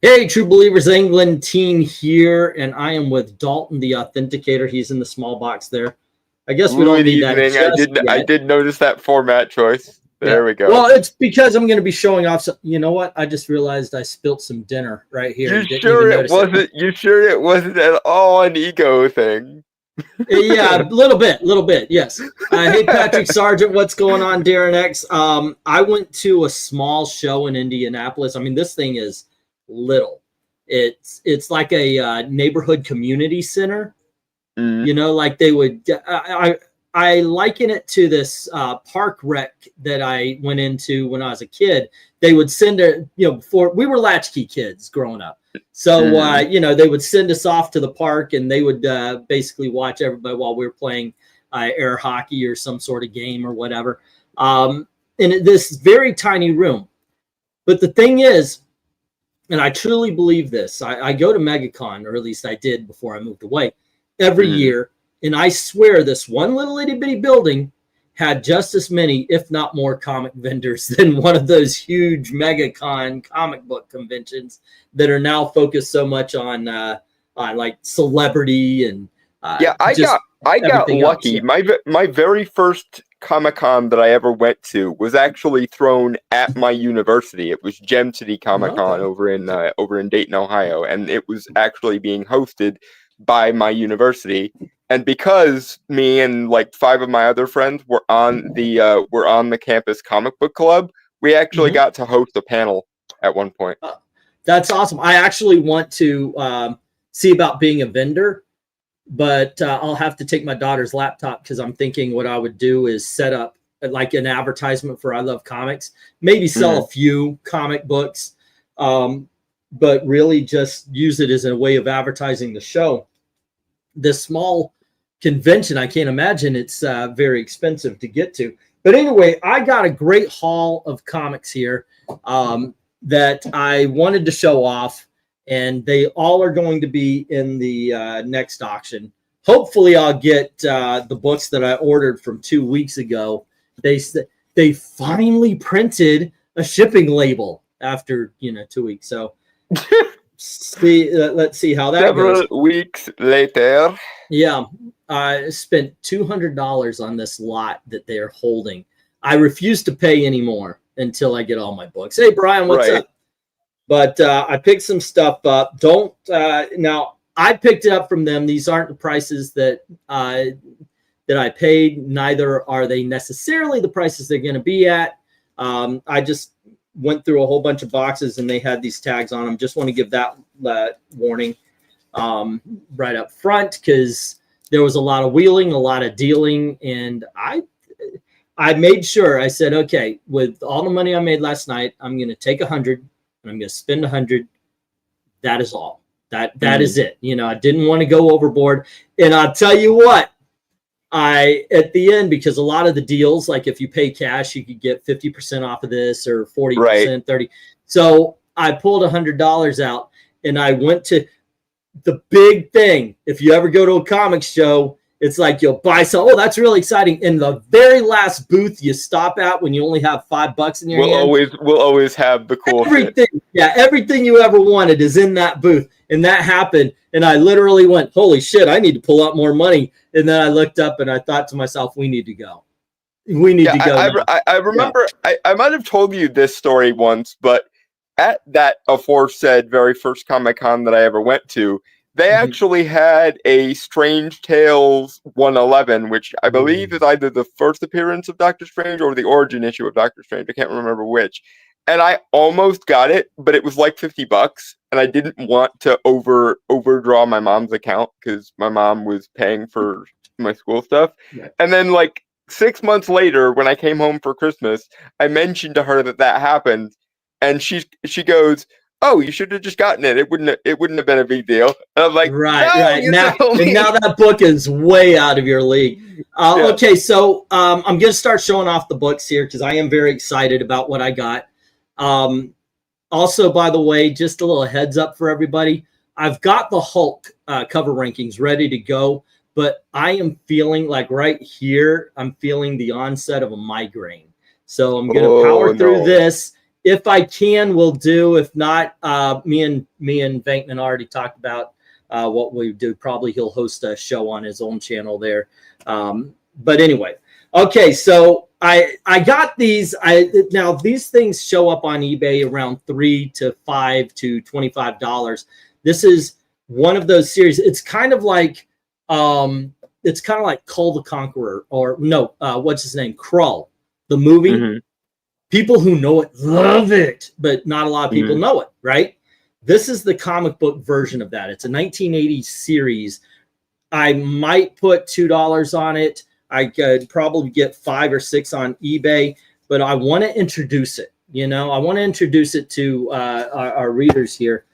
Hey, True Believers England team here, and I am with Dalton, the Authenticator. He's in the small box there. I guess we don't need that just yet. I did notice that format choice. There we go. Well, it's because I'm going to be showing off. So, you know what? I just realized I spilt some dinner right here. You sure it wasn't? You sure it wasn't at all an ego thing? Yeah, a little bit. Yes. Hey, Patrick Sargent, what's going on, Darren X? I went to a small show in Indianapolis. I mean, this thing is little. It's like a neighborhood community center. You know, like they would. I liken it to this park rec that I went into when I was a kid. They would send before we were latchkey kids growing up. So, they would send us off to the park and they would basically watch everybody while we were playing air hockey or some sort of game or whatever. In this very tiny room. But the thing is, and I truly believe this, I go to MegaCon, or at least I did before I moved away, every year. And I swear this one little itty bitty building had just as many, if not more, comic vendors than one of those huge MegaCon comic book conventions that are now focused so much on like celebrity and I got lucky. My very first Comic-Con that I ever went to was actually thrown at my university. It was Gem City Comic-Con over in Dayton, Ohio, and it was actually being hosted by my university. And because me and like 5 of my other friends were on the campus comic book club, we actually got to host a panel at one point. That's awesome. I actually want to see about being a vendor, but I'll have to take my daughter's laptop because I'm thinking what I would do is set up like an advertisement for I Love Comics, maybe sell a few comic books, but really just use it as a way of advertising the show. This small convention, I can't imagine it's very expensive to get to. But anyway, I got a great haul of comics here that I wanted to show off, and they all are going to be in the next auction. Hopefully I'll get the books that I ordered from 2 weeks ago. They finally printed a shipping label after 2 weeks. So let's see how that goes. Several weeks later. Yeah, I spent $200 on this lot that they are holding. I refuse to pay anymore until I get all my books. Hey, Brian, what's up? But I picked some stuff up. Now I picked it up from them. These aren't the prices that I paid. Neither are they necessarily the prices they're going to be at. I just went through a whole bunch of boxes and they had these tags on them. Just want to give that warning right up front because there was a lot of wheeling, a lot of dealing, and I made sure. I said, okay, with all the money I made last night, I'm going to take 100 and I'm going to spend 100. That is all. That is it. I didn't want to go overboard. And I'll tell you what, at the end, because a lot of the deals, like if you pay cash, you could get 50% off of this or 40%, 30. So I pulled $100 out and I went to the big thing. If you ever go to a comics show, it's like you'll buy some. Oh, that's really exciting. In the very last booth you stop at when you only have $5 in your hand. We'll always have the cool everything. Shit. Yeah, everything you ever wanted is in that booth. And that happened. And I literally went, holy shit, I need to pull out more money. And then I looked up and I thought to myself, we need to go. We need to go. I remember I might have told you this story once, but at that aforesaid very first Comic-Con that I ever went to, they actually had a Strange Tales 111, which I believe is either the first appearance of Doctor Strange or the origin issue of Doctor Strange. I can't remember which. And I almost got it, but it was like $50, and I didn't want to overdraw my mom's account because my mom was paying for my school stuff. Yeah. And then like 6 months later, when I came home for Christmas, I mentioned to her that happened, and she goes, "Oh, you should have just gotten it. It wouldn't have been a big deal." And I'm like, right. Now that book is way out of your league. Okay, so I'm going to start showing off the books here because I am very excited about what I got. Also, by the way, just a little heads up for everybody. I've got the Hulk cover rankings ready to go, but I am feeling like right here, I'm feeling the onset of a migraine. So I'm going to power through this. if I can, we'll do. If not, me and VENKMAN already talked about what we do. Probably he'll host a show on his own channel there. But anyway, okay. So I got these. Now these things show up on eBay around $3 to $5 to $25. This is one of those series. It's kind of like Kull the Conqueror, or no, what's his name? Krull, the movie. Mm-hmm. People who know it love it, but not a lot of people know it, right? This is the comic book version of that. It's a 1980s series. I might put $2 on it. I could probably get 5 or 6 on eBay, but I want to introduce it. You know, I want to introduce it to our readers here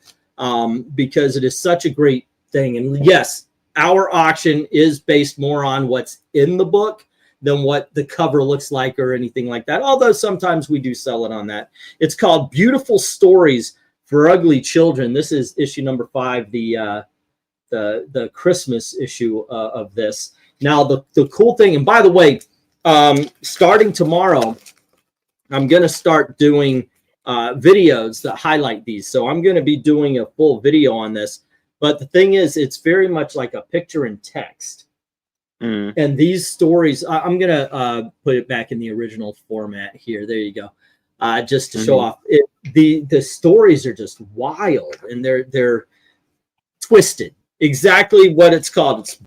because it is such a great thing. And yes, our auction is based more on what's in the book than what the cover looks like or anything like that. Although sometimes we do sell it on that. It's called Beautiful Stories for Ugly Children. This is issue number 5, the Christmas issue of this. Now the cool thing, and by the way, starting tomorrow, I'm going to start doing videos that highlight these. So I'm going to be doing a full video on this. But the thing is, it's very much like a picture in text. And these stories, I'm going to put it back in the original format here. There you go. Just to show off. The stories are just wild, and they're twisted. Exactly what it's called. It's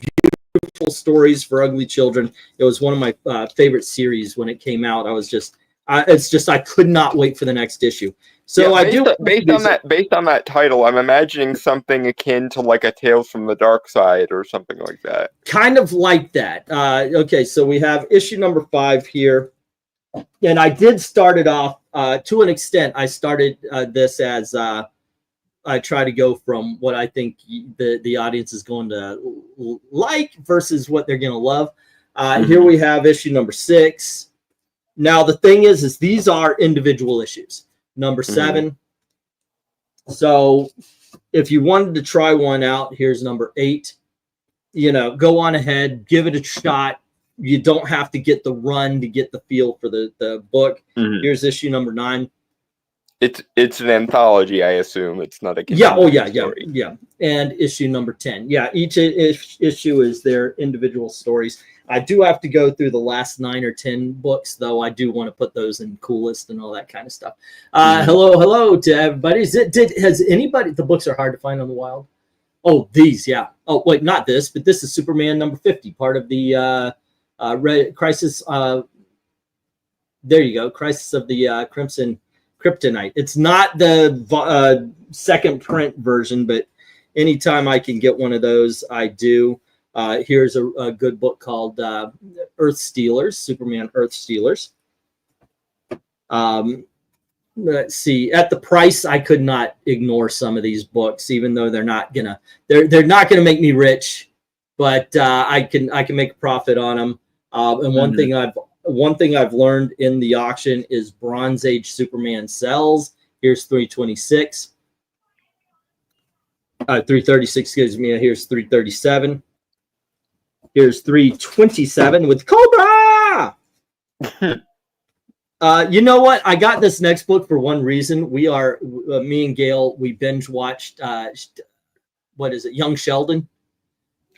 Beautiful Stories for Ugly Children. It was one of my favorite series when it came out. I was just, I could not wait for the next issue. So yeah, based on that title, I'm imagining something akin to like a Tales from the Dark Side or something like that. Kind of like that. Okay, so we have issue number 5 here, and I did start it off to an extent. I started this as I try to go from what I think the audience is going to like versus what they're going to love. Here we have issue number 6. Now the thing is these are individual issues. Number 7. So if you wanted to try one out, here's number 8. You know, go on ahead, give it a shot. You don't have to get the run to get the feel for the book. Here's issue number 9. It's an anthology, I assume. It's not a story. Yeah. And issue number 10. Yeah, each issue is their individual stories. I do have to go through the last 9 or 10 books, though. I do want to put those in coolest and all that kind of stuff. Hello to everybody. Has anybody? The books are hard to find on the wild. Oh, these, yeah. Oh, wait, not this, but this is Superman number 50, part of the Red Crisis. There you go, Crisis of the Crimson Kryptonite. It's not the second print version, but anytime I can get one of those, I do. Here's a good book called Earth Stealers, Superman Earth Stealers. Let's see. At the price, I could not ignore some of these books, even though they're not gonna make me rich, but I can make a profit on them. And one thing I've learned in the auction is Bronze Age Superman sells. Here's 326. 336, excuse me. Here's 337. Here's 327 with Cobra. You know what? I got this next book for one reason. We are, me and Gail, we binge watched, what is it? Young Sheldon.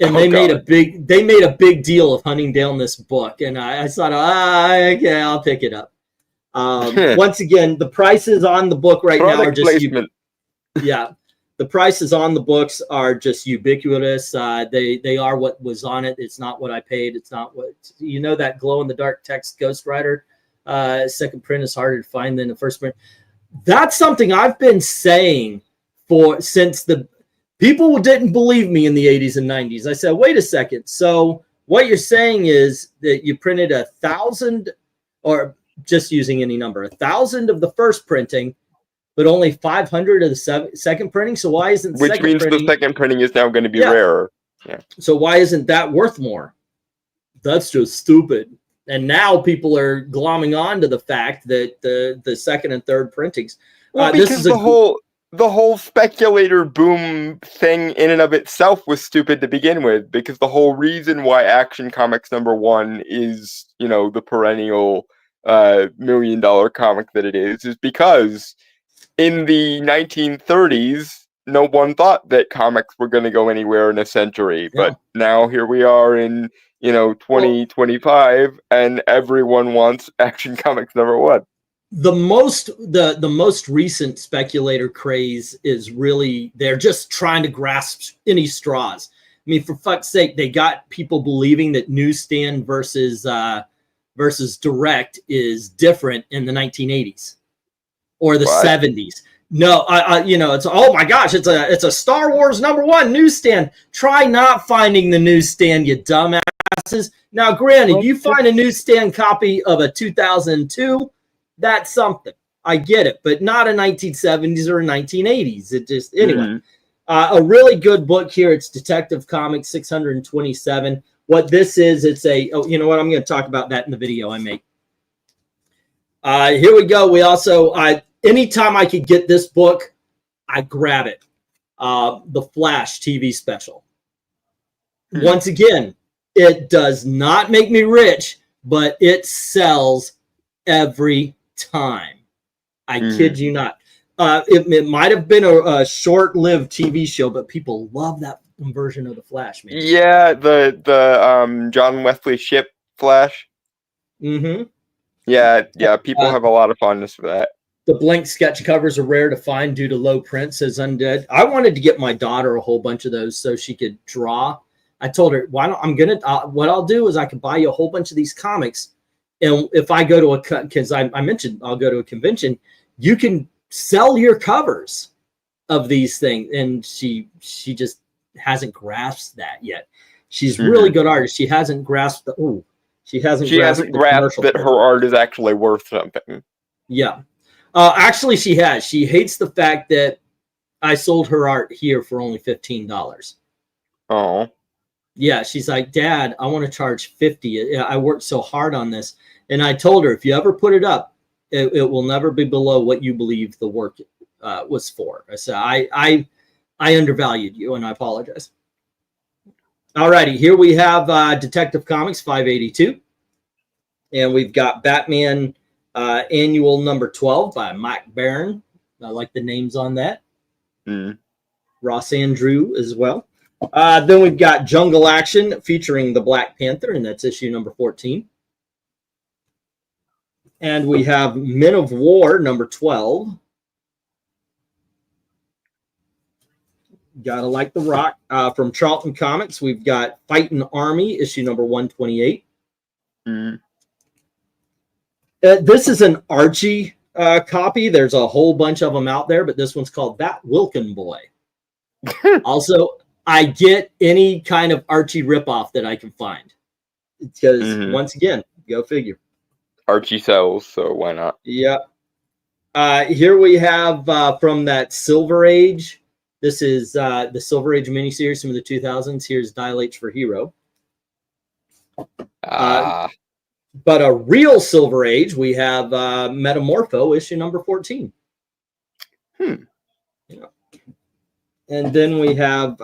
And they made a big deal of hunting down this book. And I thought, okay, I'll pick it up. Once again, the prices on the book right now are just, the prices on the books are just ubiquitous. They are what was on it. It's not what I paid. It's not what, you know, that glow in the dark text Ghost Rider second print is harder to find than the first print. That's something I've been saying since the people didn't believe me in the 80s and 90s. I said, wait a second. So what you're saying is that you printed 1,000, or just using any number, 1,000 of the first printing, but only 500 of the second printing. So why isn't the second printing is now going to be rarer? Yeah. So why isn't that worth more? That's just stupid. And now people are glomming on to the fact that the second and third printings. Well, because the whole speculator boom thing in and of itself was stupid to begin with. Because the whole reason why Action Comics #1 is, you know, the perennial million comic that it is because in the 1930s, no one thought that comics were going to go anywhere in a century. But now here we are in, 2025, and everyone wants Action Comics #1. The most recent speculator craze is really, they're just trying to grasp any straws. I mean, for fuck's sake, they got people believing that newsstand versus direct is different in the 1980s or the 70s. No, it's, oh my gosh, it's a Star Wars #1 newsstand. Try not finding the newsstand, you dumbasses. Now, granted, you find a newsstand copy of a 2002, that's something. I get it, but not a 1970s or a 1980s. It just, anyway. A really good book here. It's Detective Comics 627. What this is, it's a, oh, you know what? I'm going to talk about that in the video I make. Here we go. We also, anytime I could get this book, I grab it. The Flash TV special. Once again, it does not make me rich, but it sells every time. I kid you not. It might have been a short-lived TV show, but people love that version of the Flash, man. Yeah, the John Wesley Shipp Flash. Yeah, people have a lot of fondness for that. The blank sketch covers are rare to find due to low print, says Undead. I wanted to get my daughter a whole bunch of those so she could draw. I told her, why don't what I'll do is I can buy you a whole bunch of these comics, and if I go to because I mentioned I'll go to a convention, you can sell your covers of these things. And she just hasn't grasped that yet. She's really good artist. She hasn't grasped the she hasn't grasped that her art is actually worth something. Yeah. Actually, she has. She hates the fact that I sold her art here for only $15. Oh. Yeah, she's like, Dad, I want to charge $50. I worked so hard on this. And I told her, if you ever put it up, it will never be below what you believe the work was for. I said, I undervalued you, and I apologize. All righty, here we have Detective Comics 582. And we've got Batman Annual number 12 by Mike Baron. I like the names on that. Ross Andrew as well. Then we've got Jungle Action featuring the Black Panther, and that's issue number 14. And we have Men of War number 12. Gotta like the Rock. From Charlton Comics, we've got Fightin' Army, issue number 128. This is an Archie copy. There's a whole bunch of them out there, but this one's called That Wilkin Boy. Also, I get any kind of Archie ripoff that I can find. Because, once again, go figure. Archie sells, so why not? Yeah. Here we have from that Silver Age. This is the Silver Age miniseries from the 2000s. Here's Dial H for Hero. But a real Silver Age, we have Metamorpho, issue number 14. Yeah. And then we have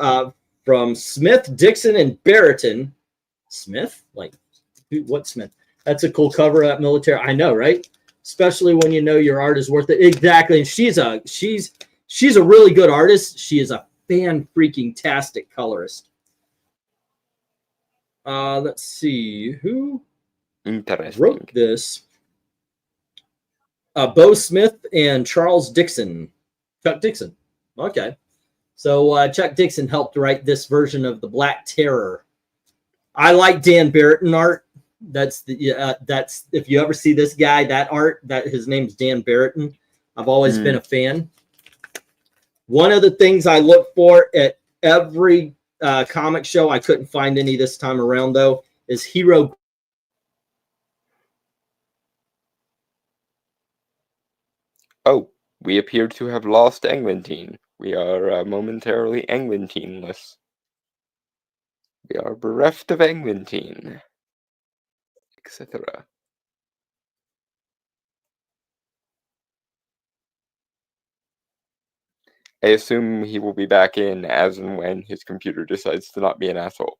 from Smith, Dixon, and Barretton. Smith? Like, what Smith? That's a cool cover at Military. I know, right? Especially when you know your art is worth it. Exactly. And she's a really good artist. She is a fan-freaking-tastic colorist. Let's see. Who wrote this? Bo Smith and Charles Dixon. Chuck Dixon. Okay. So Chuck Dixon helped write this version of the Black Terror. I like Dan Barretton art. That's if you ever see this guy, that art, that his name's Dan Barretton. I've always been a fan. One of the things I look for at every comic show, I couldn't find any this time around though, is hero. Oh, we appear to have lost Eglantine. We are momentarily Eglantineless. We are bereft of Eglantine, etc. I assume he will be back in as and when his computer decides to not be an asshole.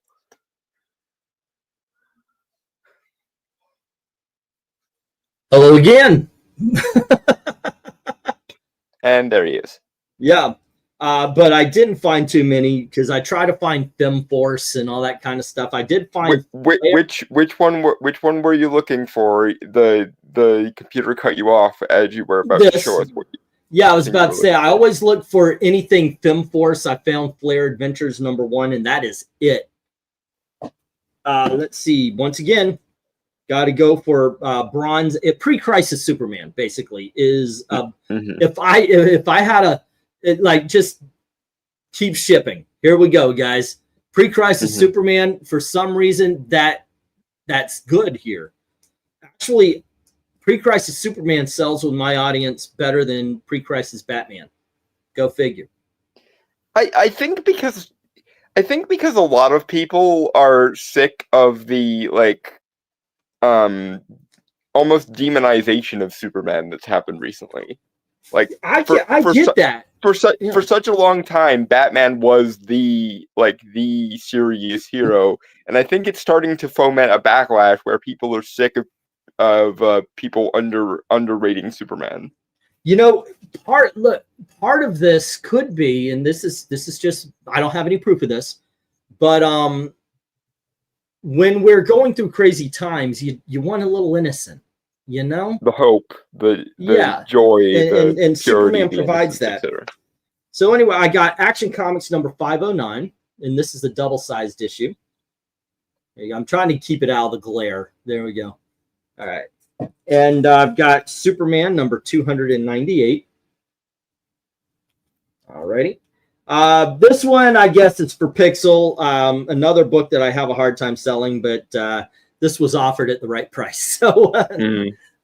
Hello again. And there he is. Yeah. But I didn't find too many because I try to find FemForce and all that kind of stuff. I did find which one were you looking for? The computer cut you off as you were about to show us. Yeah, I was about to say I always look for anything FemForce. I found Flare Adventures #1, and that is it. Let's see. Once again, got to go for bronze. Pre-Crisis Superman basically is. If I had a just keep shipping. Here we go, guys. Pre-Crisis Superman. For some reason, that's good here. Actually, Pre-Crisis Superman sells with my audience better than Pre-Crisis Batman. Go figure. I think because a lot of people are sick of the almost demonization of Superman that's happened recently. I get that. For such a long time, Batman was the serious hero, and I think it's starting to foment a backlash where people are sick of people underrating Superman. You know, part of this could be, and this is just, I don't have any proof of this, but when we're going through crazy times, you want a little innocent. You know, the hope, the joy, and Superman provides that. So anyway, I got Action Comics #509, and this is the double-sized issue. There you go. I'm trying to keep it out of the glare. There we go. All right, and I've got Superman #298. All righty. This one, I guess, it's for Pixel. Another book that I have a hard time selling, but this was offered at the right price. So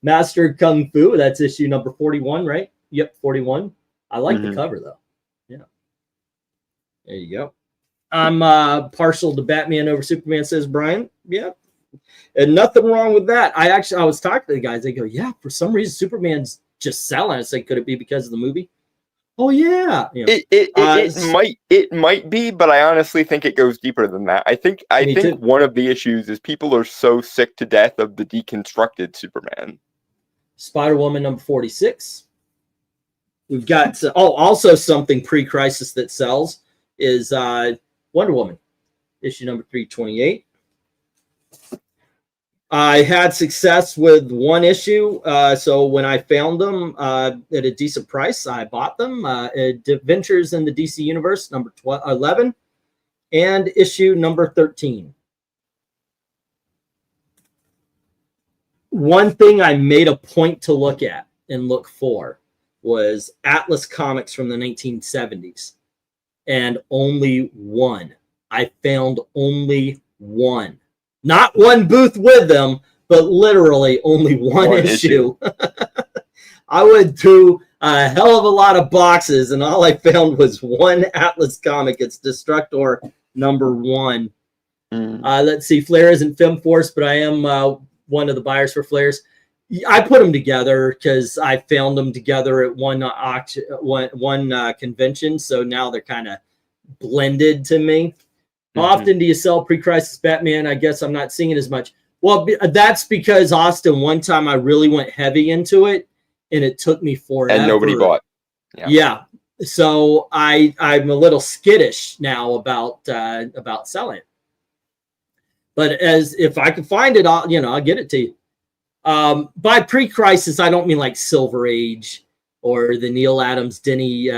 Master Kung Fu, that's issue #41, right? Yep, 41. I like the cover though. Yeah. There you go. I'm partial to Batman over Superman, says Brian. Yeah. And nothing wrong with that. I was talking to the guys. They go, yeah, for some reason Superman's just selling. I say, could it be because of the movie? Oh yeah, you know, it might be, but I honestly think it goes deeper than that. I think one of the issues is people are so sick to death of the deconstructed Superman. Spider-Woman #46. We've got also something pre-crisis that sells is Wonder Woman, issue #328. I had success with one issue, so when I found them at a decent price, I bought them. Adventures in the DC Universe #11 and issue #13. One thing I made a point to look at and look for was Atlas Comics from the 1970s, and only one. I found only one. Not one booth with them, but literally only one issue. I went through a hell of a lot of boxes, and all I found was one Atlas comic. It's Destructor #1. Let's see. Flare isn't FemForce, but I am one of the buyers for Flares. I put them together because I found them together at one auction, one convention. So now they're kind of blended to me. How often do you sell pre-crisis Batman? I guess I'm not seeing it as much. Well, that's because, Austin, one time I really went heavy into it, and it took me forever. And nobody bought. Yeah. So I'm a little skittish now about selling it. But if I can find it, I'll get it to you. By pre-crisis, I don't mean like Silver Age or the Neil Adams, Denny.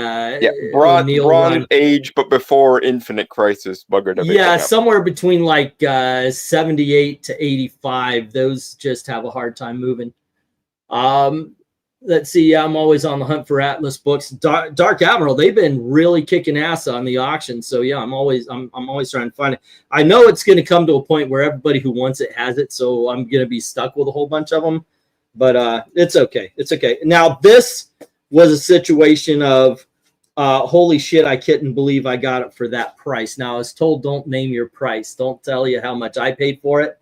Bronze Age, but before Infinite Crisis buggered everything up. Somewhere between like 78 to 85. Those just have a hard time moving. Let's see. I'm always on the hunt for Atlas books. Dark Admiral, they've been really kicking ass on the auction. So yeah, I'm always trying to find it. I know it's going to come to a point where everybody who wants it has it. So I'm going to be stuck with a whole bunch of them. But it's okay. It's okay. Now this was a situation of holy shit, I couldn't believe I got it for that price. Now I was told don't name your price. Don't tell you how much I paid for it.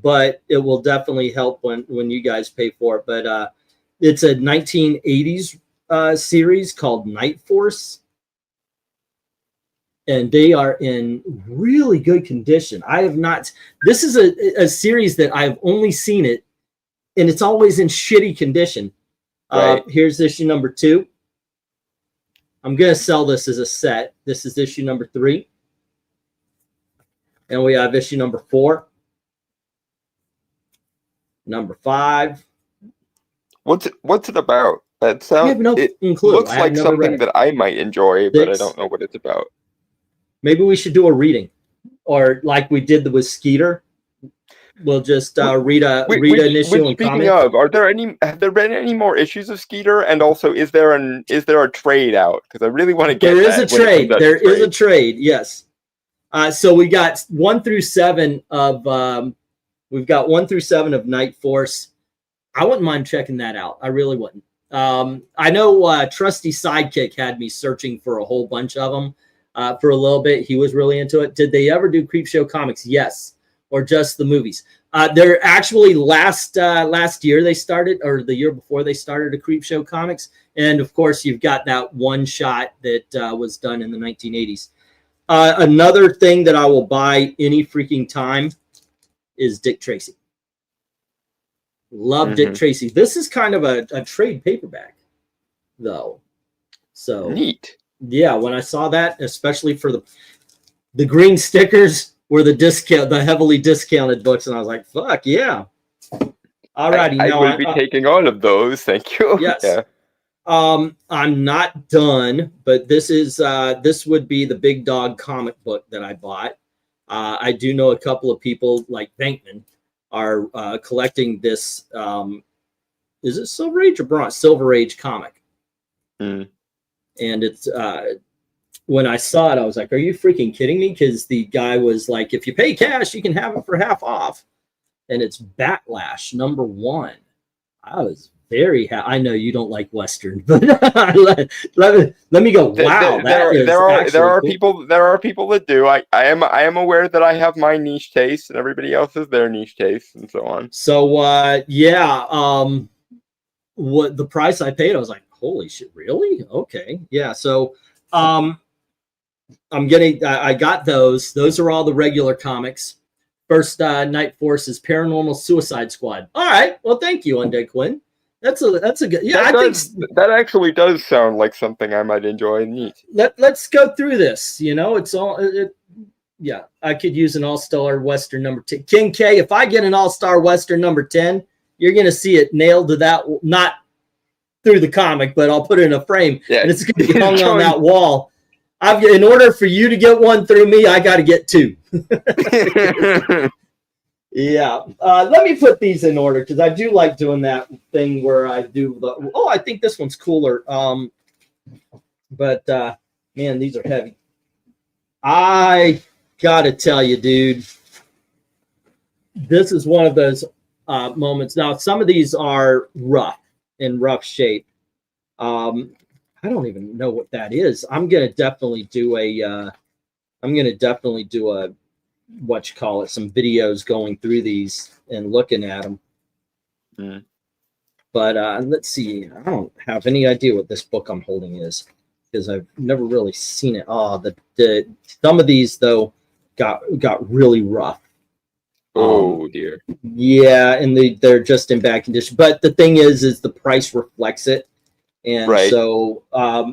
But it will definitely help when you guys pay for it. But it's a 1980s series called Night Force. And they are in really good condition. I have not. This is a series that I've only seen it and it's always in shitty condition. Right. Here's issue number 2. I'm going to sell this as a set. This is issue number 3. And we have issue number 4. Number 5. What's it about? That sounds. It clue. Looks like something that I might enjoy, but I don't know what it's about. Maybe we should do a reading, or like we did with Skeeter. We'll just read an issue and comment. Speaking of, have there been any more issues of Skeeter? And also, is there a trade out? Because I really want to get. There is a trade. There is a trade. Yes. So we got 1 through 7 of. We've got 1 through 7 of Night Force. I wouldn't mind checking that out. I really wouldn't. I know Trusty Sidekick had me searching for a whole bunch of them for a little bit. He was really into it. Did they ever do Creepshow comics? Yes. Or just the movies? They're actually last year they started, or the year before they started, a Creepshow comics. And of course, you've got that one shot that was done in the 1980s. Another thing that I will buy any freaking time is Dick Tracy. Love Dick Tracy. This is kind of a trade paperback, though. So neat. Yeah, when I saw that, especially for the green stickers were the heavily discounted books, and I was like, "Fuck yeah!" Alrighty, I will be taking all of those. Thank you. Yes. Yeah. I'm not done, but this would be the Big Dog comic book that I bought. I do know a couple of people like VENKMAN are collecting this. Is it Silver Age or Bronze? Silver Age comic. And it's when I saw it, I was like, "Are you freaking kidding me?" Because the guy was like, "If you pay cash, you can have it for half off." And it's Backlash #1. I was very happy. I know you don't like Western, but let me go. Wow, there are people that do. I am aware that I have my niche taste, and everybody else has their niche taste, and so on. So yeah, what the price I paid, I was like, "Holy shit, really?" Okay, yeah. So I got those. Those are all the regular comics. First Night Force is Paranormal Suicide Squad. All right, well, thank you, Undead Quinn. That's a good. Yeah, I think that actually does sound like something I might enjoy. Neat. Let's go through this. You know, it's all. Yeah, I could use an All-Star Western number 10. King K, if I get an All-Star Western number 10, you're gonna see it nailed to that. Not through the comic, but I'll put it in a frame, and it's gonna be hung on that wall. In order for you to get one through me, I got to get 2. Yeah, let me put these in order because I do like doing that thing where I do the. Oh, I think this one's cooler. But man, these are heavy. I gotta tell you, dude, this is one of those moments. Now, some of these are in rough shape. I don't even know what that is. I'm gonna definitely do a. Some videos going through these and looking at them. But let's see. I don't have any idea what this book I'm holding is because I've never really seen it. Oh, some of these though got really rough. Oh dear. Yeah, and they're just in bad condition. But the thing is the price reflects it. And so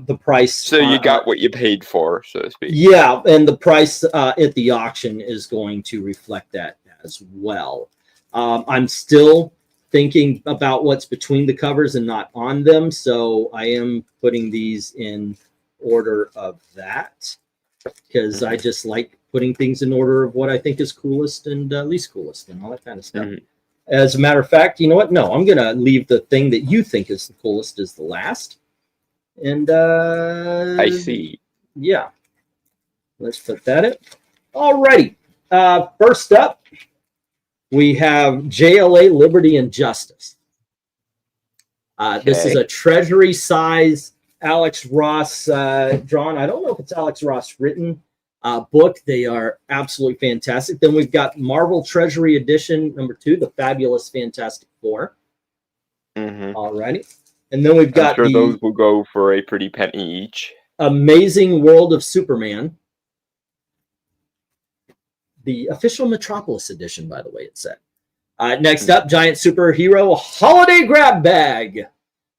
the price. So you got what you paid for, so to speak. Yeah, and the price at the auction is going to reflect that as well. I'm still thinking about what's between the covers and not on them, so I am putting these in order of that because I just like putting things in order of what I think is coolest and least coolest and all that kind of stuff. As a matter of fact, you know what? No, I'm going to leave the thing that you think is the coolest as the last. And I see. Yeah. Let's put that in. All righty. First up, we have JLA Liberty and Justice. This is a treasury size Alex Ross drawn. I don't know if it's Alex Ross written. Book. They are absolutely fantastic. Then we've got Marvel Treasury Edition #2, The Fabulous Fantastic Four. Alrighty. And then we've got those will go for a pretty penny each. Amazing World of Superman. The official Metropolis edition, by the way, it said. Next up, Giant Superhero Holiday Grab Bag.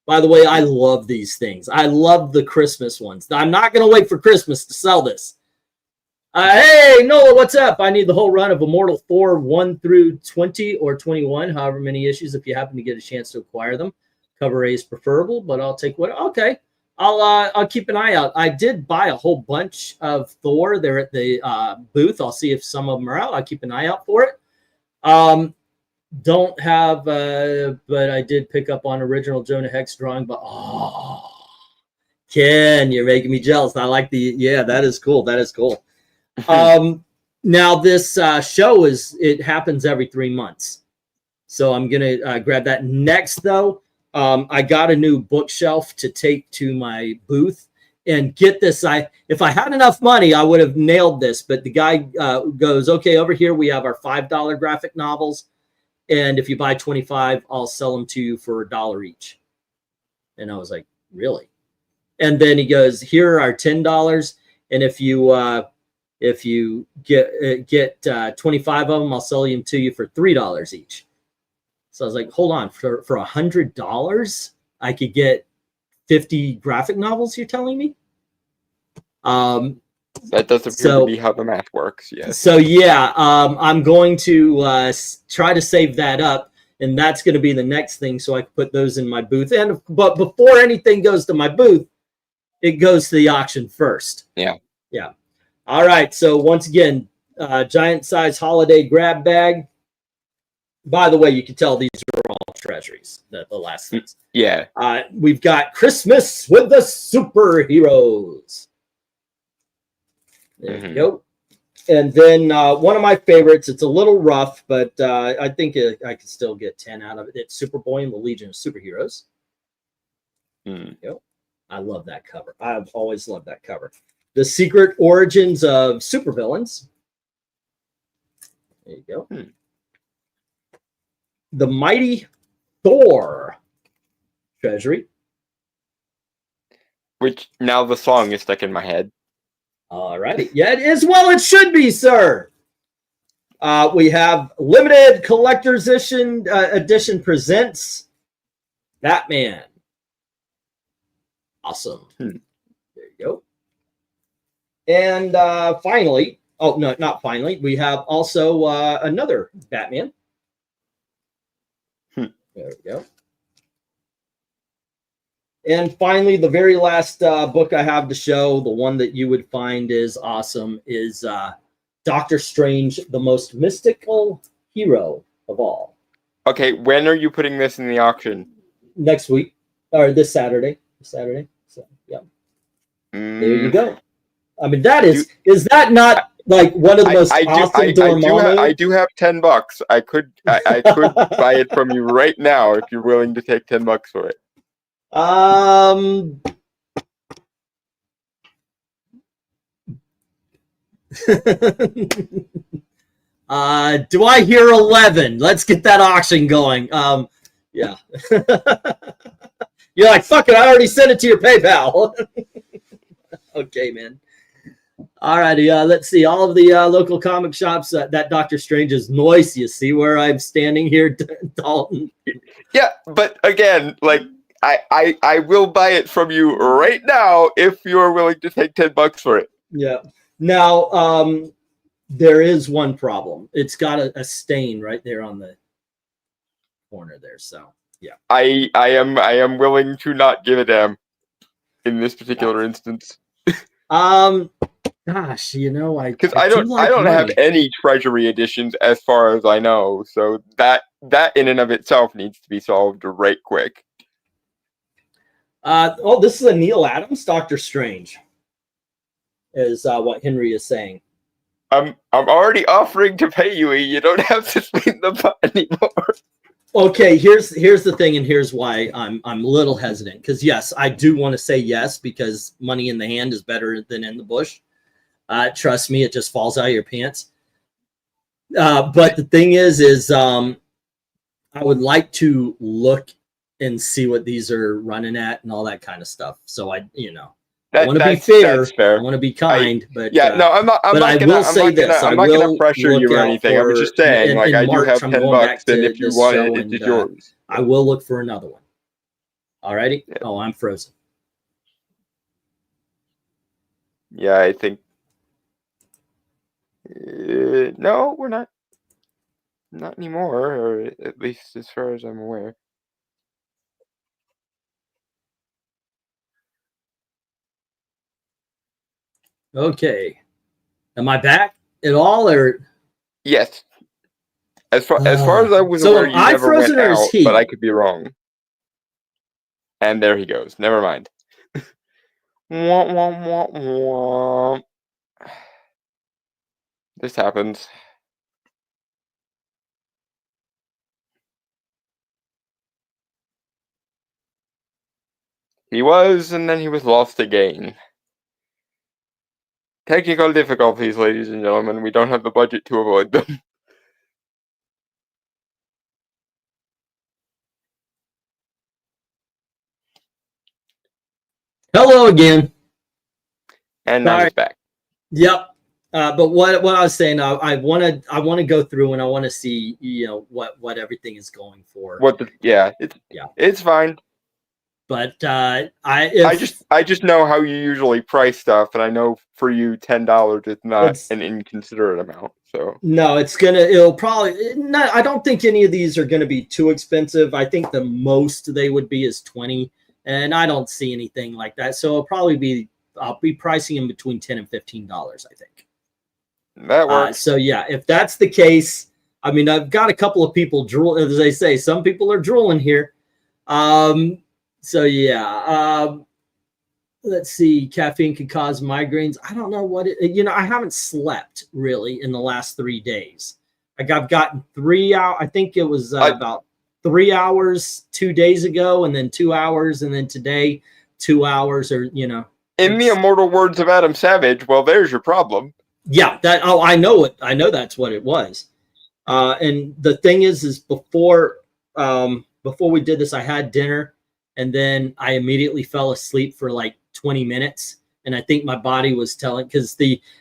By the way, I love these things. I love the Christmas ones. I'm not going to wait for Christmas to sell this. Hey, Nola, what's up? I need the whole run of Immortal Thor 1 through 20 or 21, however many issues, if you happen to get a chance to acquire them. Cover A is preferable, but I'll take what. Okay, I'll keep an eye out. I did buy a whole bunch of Thor. They're at the booth. I'll see if some of them are out. I'll keep an eye out for it. Don't have, but I did pick up on original Jonah Hex drawing. But Ken, you're making me jealous. I like the that is cool. That is cool. Now this show it happens every 3 months, so I'm gonna grab that. Next though, I got a new bookshelf to take to my booth, and get this, if I had enough money I would have nailed this, but the guy goes, okay, over here we have our $5 graphic novels, and if you buy 25 I'll sell them to you for $1 each. And I was like, really? And then he goes, here are our $10, and if you get 25 of them, I'll sell them to you for $3 each. So I was like, hold on, for $100, I could get 50 graphic novels, you're telling me? That does appear to be how the math works, yeah. So yeah, I'm going to try to save that up, and that's going to be the next thing, so I can put those in my booth. But before anything goes to my booth, it goes to the auction first. Yeah. Yeah. All right, so once again, giant size holiday grab bag. By the way, you can tell these are all treasuries, the last things. Yeah. We've got Christmas with the Superheroes. There you go. And then one of my favorites, it's a little rough, but I think I can still get 10 out of it. It's Superboy and the Legion of Superheroes. Yep. I love that cover. I've always loved that cover. The Secret Origins of Supervillains. There you go. The Mighty Thor treasury. Which now the song is stuck in my head. All righty. Yeah, it is. Well, it should be, sir. We have limited collector's edition presents Batman. Awesome. There you go. And finally, oh no, not finally, we have also another Batman. There we go. And finally, the very last book I have to show, the one that you would find is awesome, is Doctor Strange, the most mystical hero of all. Okay, when are you putting this in the auction? Next week, or this Saturday. So, yeah. There you go. I mean, that is that not like one of the most awesome Dormammu? I do have $10. I could buy it from you right now if you're willing to take $10 for it. Do I hear 11? Let's get that auction going. Yeah. You're like, fuck it, I already sent it to your PayPal. Okay, man. All righty, let's see. All of the local comic shops, that Doctor Strange is nice. You see where I'm standing here, Dalton? Yeah, but again, like, I will buy it from you right now if you're willing to take $10 for it. Yeah. Now, there is one problem. It's got a stain right there on the corner there. So, yeah. I am willing to not give a damn in this particular instance. Gosh, you know, I don't have any treasury editions as far as I know, so that in and of itself needs to be solved right quick. Oh, this is a Neil Adams Doctor Strange, is what Henry is saying. I'm already offering to pay you. You don't have to spin the pot anymore. Okay, here's the thing, and here's why I'm a little hesitant. Because yes, I do want to say yes, because money in the hand is better than in the bush. Trust me, it just falls out of your pants. But the thing is I would like to look and see what these are running at and all that kind of stuff. So I want to be fair. I want to be kind, but no, I'm not. I'm not gonna pressure you or anything. I was just saying, like, I do have $10, and if you want it, it's yours. I will look for another one. Alrighty. Yeah. Oh, I'm frozen. Yeah, I think. No, we're not. Not anymore, or at least as far as I'm aware. Okay. Am I back at all, or? Yes. As far as I was aware, you never went out, but I could be wrong. And there he goes. Never mind. Womp, womp, womp, womp. This happens. He was, and then he was lost again. Technical difficulties, ladies and gentlemen. We don't have the budget to avoid them. Hello again. And now he's back. Yep. But what I was saying, I want to go through and I want to see, you know, what everything is going for. It's fine. But I just know how you usually price stuff, and I know for you $10 is not an inconsiderate amount. So no, it'll probably not. I don't think any of these are gonna be too expensive. I think the most they would be is 20, and I don't see anything like that. So I'll be pricing in between $10 and $15. I think that works. So yeah, if that's the case, I mean, I've got a couple of people drool, as they say. Some people are drooling here. So yeah, let's see. Caffeine can cause migraines. I don't know what I haven't slept really in the last 3 days. Like I've gotten 3 hours. I think it was about 3 hours 2 days ago, and then 2 hours, and then today 2 hours. Or in the immortal words of Adam Savage, well, there's your problem. Yeah, I know it. I know that's what it was. And the thing is before we did this, I had dinner. And then I immediately fell asleep for like 20 minutes. And I think my body was telling, because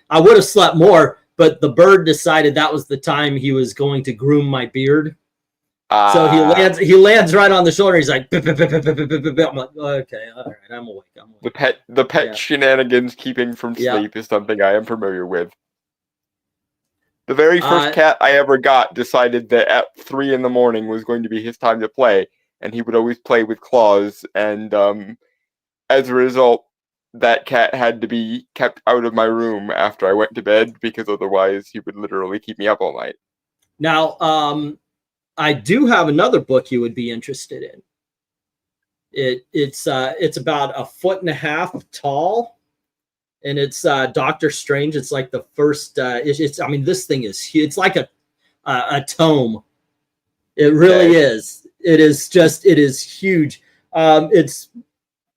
I would have slept more, but the bird decided that was the time he was going to groom my beard. So he lands right on the shoulder. He's like, I'm like, okay, all right, I'm awake. The pet shenanigans keeping from sleep is something I am familiar with. The very first cat I ever got decided that at 3 in the morning was going to be his time to play. And he would always play with claws, and as a result, that cat had to be kept out of my room after I went to bed, because otherwise he would literally keep me up all night. Now, I do have another book you would be interested in. It's about 1.5 feet tall, and it's Doctor Strange. It's like the first. I mean, this thing is huge. It's like a tome. It really is. It is huge. It's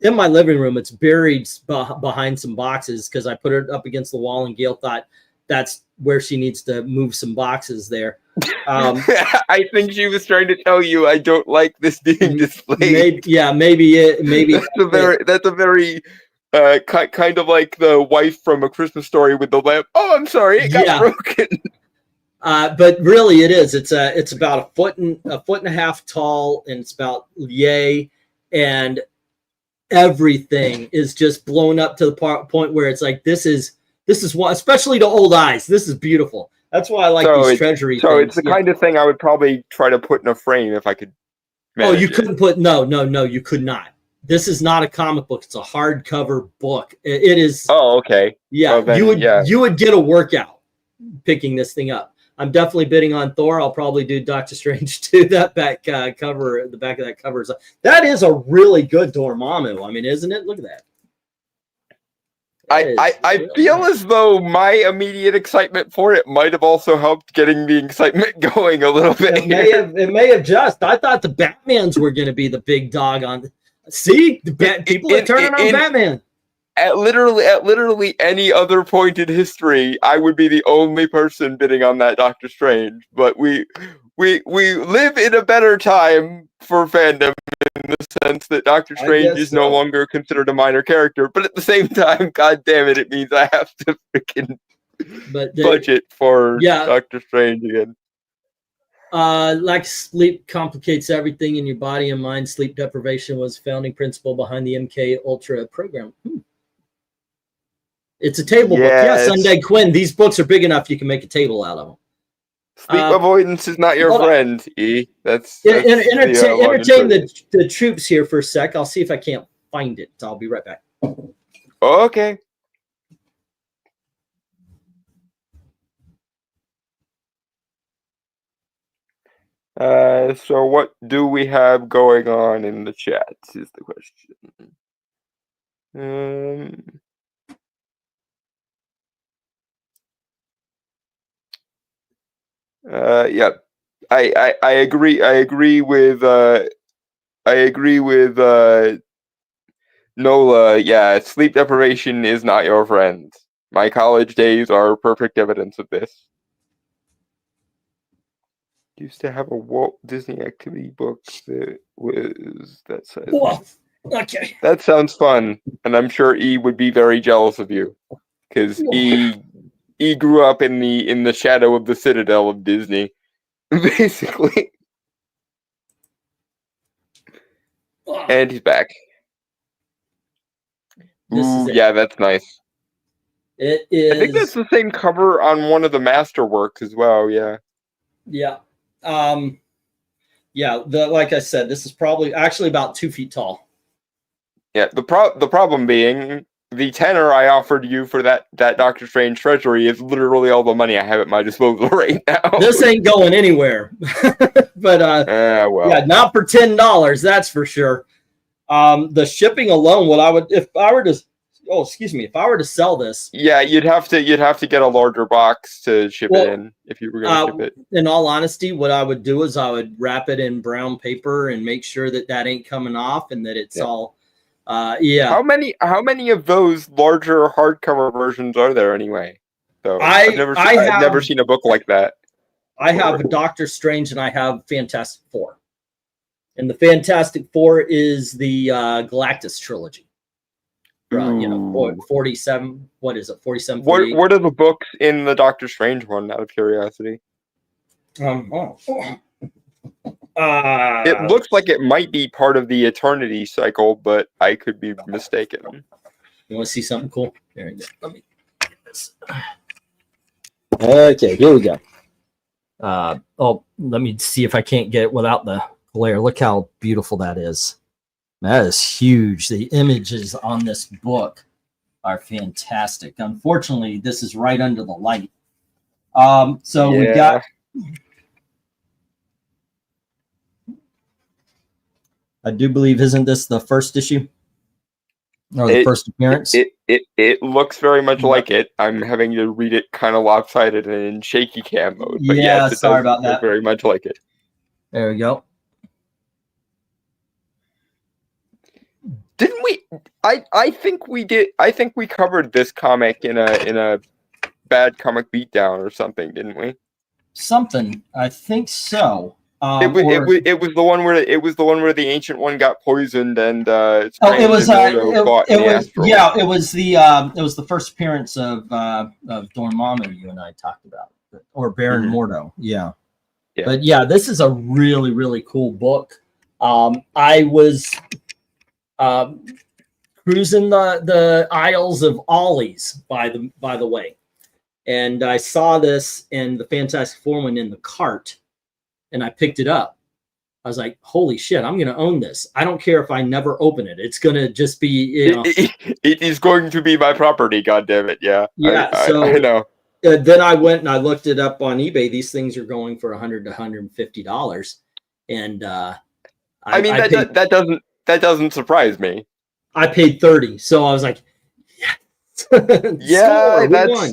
in my living room. It's buried behind some boxes because I put it up against the wall, and Gail thought that's where she needs to move some boxes there. I think she was trying to tell you I don't like this being displayed. Maybe that's a very kind of like the wife from A Christmas Story with the lamp. Oh, I'm sorry, it got broken. But really, it is. It's about 1.5 feet tall, and it's about yay, and everything is just blown up to the point where it's like this is what, especially to old eyes, this is beautiful. That's why I like these treasury things. So it's the kind of thing I would probably try to put in a frame if I could. Oh, you couldn't put no, you could not. This is not a comic book. It's a hardcover book. It is. Oh, okay. Yeah, well, then, you would get a workout picking this thing up. I'm definitely bidding on Thor. I'll probably do Doctor Strange too. That back cover, the back of that cover that is a really good Dormammu. I mean, isn't it? Look at that. I feel as though my immediate excitement for it might have also helped getting the excitement going a little bit. It may have just. I thought the Batmans were going to be the big dog on. See, people are turning on Batman. At literally any other point in history, I would be the only person bidding on that Doctor Strange. But we we live in a better time for fandom in the sense that Doctor Strange is no longer considered a minor character, but at the same time, god damn it, it means I have to freaking budget for Doctor Strange again. Like sleep complicates everything in your body and mind. Sleep deprivation was founding principle behind the MK Ultra program. It's a table book. Yes, Sunday Quinn. These books are big enough you can make a table out of them. Sleep avoidance is not your friend, E. That's entertain the troops here for a sec. I'll see if I can't find it. I'll be right back. Okay. So what do we have going on in the chat is the question. Yeah, I agree with Nola. Yeah, sleep deprivation is not your friend. My college days are perfect evidence of this. Used to have a Walt Disney activity book that says. Whoa. Okay. That sounds fun, and I'm sure E would be very jealous of you, because E grew up in the shadow of the citadel of Disney, basically. And he's back. Ooh, yeah, that's nice. It is. I think that's the same cover on one of the Masterworks as well. Yeah. Yeah. Like I said, this is probably actually about 2 feet tall. Yeah, the problem being the tenor I offered you for that Doctor Strange treasury is literally all the money I have at my disposal right now. This ain't going anywhere. But well. Yeah, not for $10, that's for sure. The shipping alone, if I were to sell this. Yeah, you'd have to get a larger box to ship it in if you were going to ship it. In all honesty, what I would do is I would wrap it in brown paper and make sure that ain't coming off and that it's all. How many of those larger hardcover versions are there anyway? So I've never seen a book like that. I have a Doctor Strange and I have Fantastic Four. And the Fantastic Four is the Galactus trilogy. 47. What is it? 47. What are the books in the Doctor Strange one? Out of curiosity. It looks like it might be part of the Eternity cycle, but I could be mistaken. You want to see something cool? There we go. Let me get this. Okay, here we go. Let me see if I can't get it without the glare. Look how beautiful that is. That is huge. The images on this book are fantastic. Unfortunately, this is right under the light. We've got. I do believe, isn't this the first issue or the first appearance? It looks very much like it. I'm having to read it kind of lopsided and in shaky cam mode. But yes, sorry about that. Very much like it. There we go. Didn't we? I think we did. I think we covered this comic in a bad comic beatdown or something, didn't we? Something. I think so. It was the one where the ancient one got poisoned and it was the first appearance of Dormammu you and I talked about, or Baron Mordo. Yeah. But yeah, this is a really, really cool book. I was cruising the aisles of Ollie's by the way, and I saw this and the Fantastic Four one in the cart. And I picked it up. I was like, holy shit, I'm going to own this. I don't care if I never open it. It's going to just be, It is going to be my property, goddammit. Yeah. Yeah, I know. Then I went and I looked it up on eBay. These things are going for $100 to $150. And that doesn't surprise me. I paid $30. So I was like, yeah. Yeah,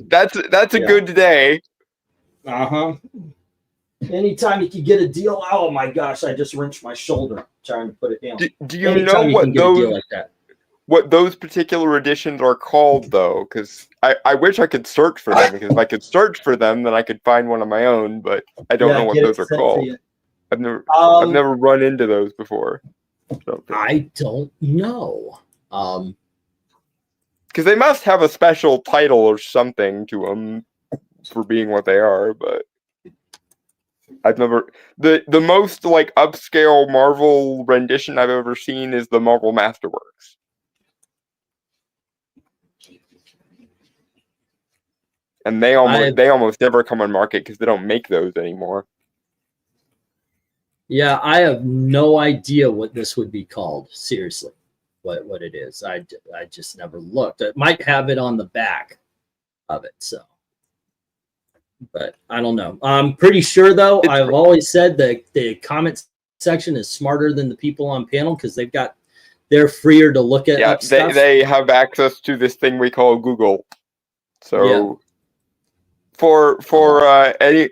that's a good day. Uh-huh. Anytime you can get a deal, oh my gosh! I just wrenched my shoulder trying to put it down. Do you know what those? Like that. what those particular editions are called, though, because I wish I could search for them, because if I could search for them, then I could find one of my own, but I don't know what those are called. I've never run into those before. I don't know. Because they must have a special title or something to them for being what they are, but I've never... The most, like, upscale Marvel rendition I've ever seen is the Marvel Masterworks. And they almost never come on market because they don't make those anymore. Yeah, I have no idea what this would be called. Seriously, what it is. I just never looked. It might have it on the back of it, so. But I don't know. I'm pretty sure, though, I've always said that the comments section is smarter than the people on panel because they're freer to look at up stuff. They have access to this thing we call Google. So... Yeah. For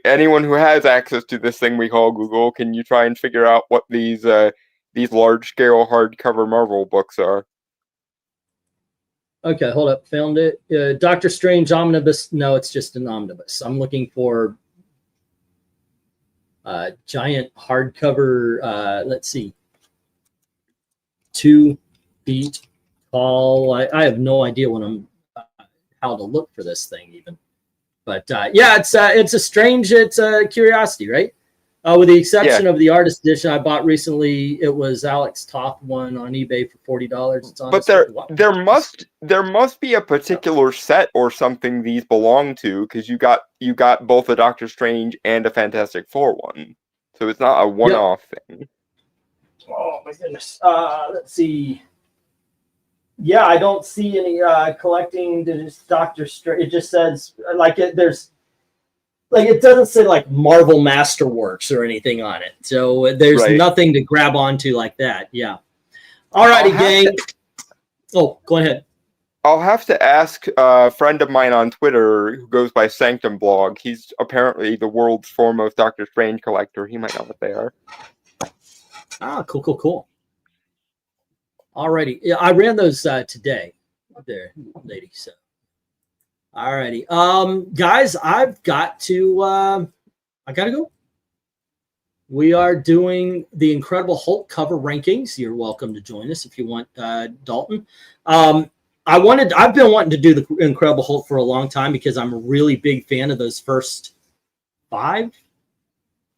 anyone who has access to this thing we call Google, can you try and figure out what these large scale hardcover Marvel books are? Okay, hold up, found it. Doctor Strange Omnibus. No, it's just an omnibus. I'm looking for giant hardcover. Let's see, 2 feet tall. I have no idea how to look for this thing even. But yeah, it's a strange, it's a curiosity, right? With the exception of the artist edition I bought recently, it was Alex Toth one on eBay for $40. It's on. But there must be a particular set or something these belong to, because you got both a Doctor Strange and a Fantastic Four one, so it's not a one-off thing. Oh my goodness! Let's see. Yeah, I don't see any collecting Doctor Strange. It just says like it doesn't say like Marvel Masterworks or anything on it. So there's nothing to grab onto like that. Yeah. Alrighty, gang. Oh, go ahead. I'll have to ask a friend of mine on Twitter who goes by Sanctum Blog. He's apparently the world's foremost Doctor Strange collector. He might know what they are. Ah, cool. Alrighty, yeah, I ran those today, there, lady. So, alrighty, guys, I gotta go. We are doing the Incredible Hulk cover rankings. You're welcome to join us if you want, Dalton. I've been wanting to do the Incredible Hulk for a long time because I'm a really big fan of those first 5.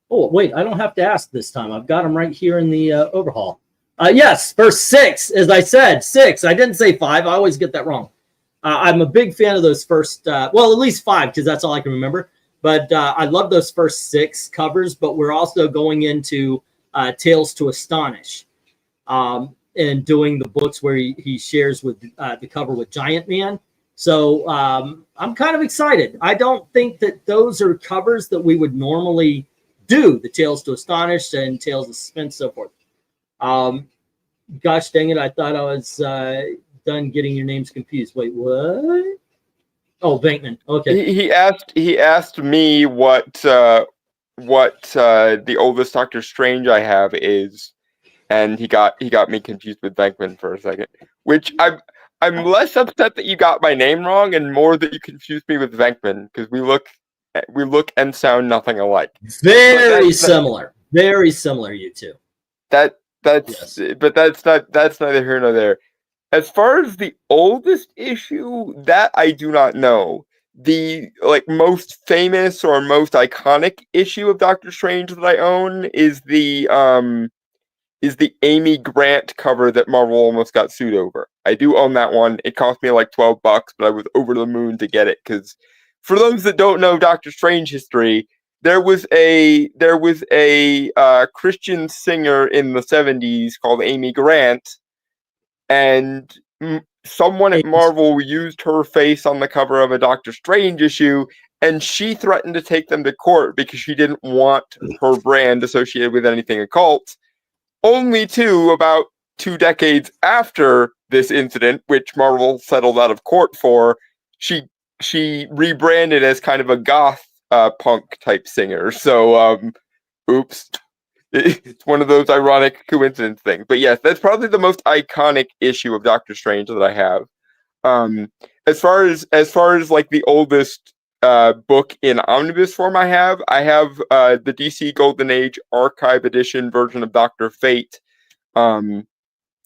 Oh wait, I don't have to ask this time. I've got them right here in the overhaul. Yes, first 6, as I said, 6. I didn't say 5. I always get that wrong. I'm a big fan of those first, well, at least 5, because that's all I can remember. But I love those first 6 covers, but we're also going into Tales to Astonish and doing the books where he shares with the cover with Giant Man. So I'm kind of excited. I don't think that those are covers that we would normally do, the Tales to Astonish and Tales of Suspense, so forth. Gosh dang it, I thought I was done getting your names confused. Wait, what? Oh, Venkman. Okay. He asked me what the oldest Doctor Strange I have is, and he got me confused with Venkman for a second. Which I'm less upset that you got my name wrong and more that you confused me with Venkman, because we look and sound nothing alike. Very similar, you two. But that's neither here nor there. As far as the oldest issue, that I do not know. The most famous or most iconic issue of Doctor Strange that I own is the Amy Grant cover that Marvel almost got sued over. I do own that one. It cost me like $12, but I was over the moon to get it, because for those that don't know Doctor Strange history, there was a Christian singer in the 70s called Amy Grant, and someone at Marvel used her face on the cover of a Doctor Strange issue, and she threatened to take them to court because she didn't want her brand associated with anything occult. Only about 2 decades after this incident, which Marvel settled out of court for, she rebranded as kind of a goth punk type singer. So, oops. It's one of those ironic coincidence things. But yes, that's probably the most iconic issue of Doctor Strange that I have. As far as like the oldest book in omnibus form I have the DC Golden Age Archive Edition version of Dr. Fate. And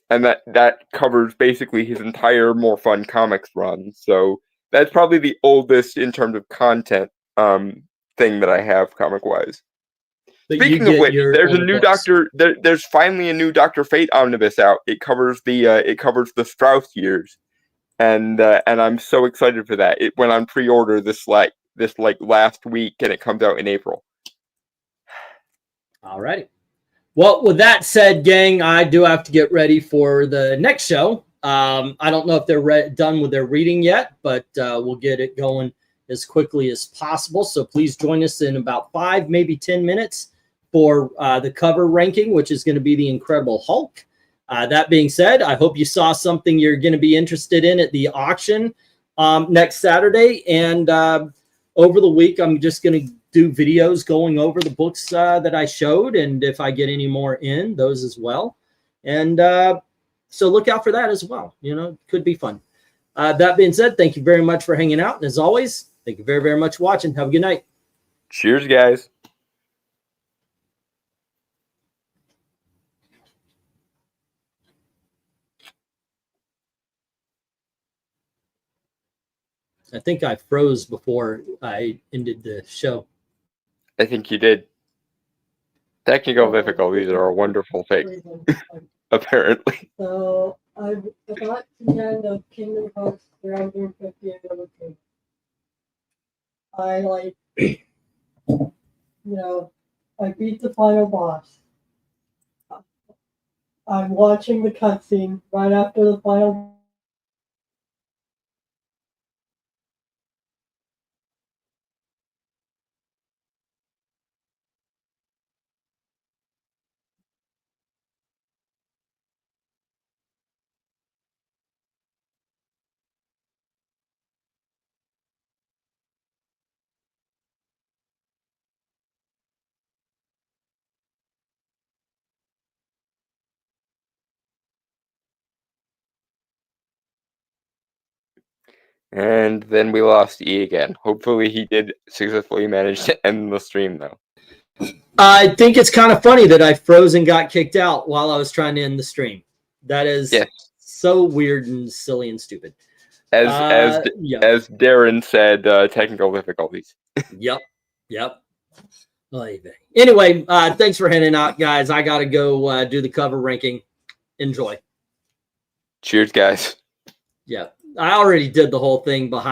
that covers basically his entire More Fun Comics run. So that's probably the oldest in terms of content thing that I have comic wise. Speaking of which, there's a new there's finally a new Dr. Fate omnibus out. It covers the Strauss years. And I'm so excited for that. It went on pre-order this last week, and it comes out in April. All righty. Well, with that said, gang, I do have to get ready for the next show. I don't know if they're done with their reading yet, but we'll get it going as quickly as possible. So please join us in about 5, maybe 10 minutes for the cover ranking, which is going to be the Incredible Hulk. That being said, I hope you saw something you're going to be interested in at the auction next Saturday. And over the week, I'm just going to do videos going over the books that I showed. And if I get any more in, those as well. And so look out for that as well. You know, could be fun. That being said, thank you very much for hanging out. And as always, thank you very, very much for watching. Have a good night. Cheers, guys. I think I froze before I ended the show. I think you did. Technical difficulties are a wonderful thing, apparently. So I got to the end of Kingdom Hearts 358 number 2. I I beat the final boss. I'm watching the cutscene right after the final. And then we lost E again. Hopefully he did successfully manage to end the stream, though. I think it's kind of funny that I froze and got kicked out while I was trying to end the stream. That is so weird and silly and stupid. As Darren said, technical difficulties. Yep. Anyway, thanks for hanging out, guys. I got to go do the cover ranking. Enjoy. Cheers, guys. Yeah. I already did the whole thing behind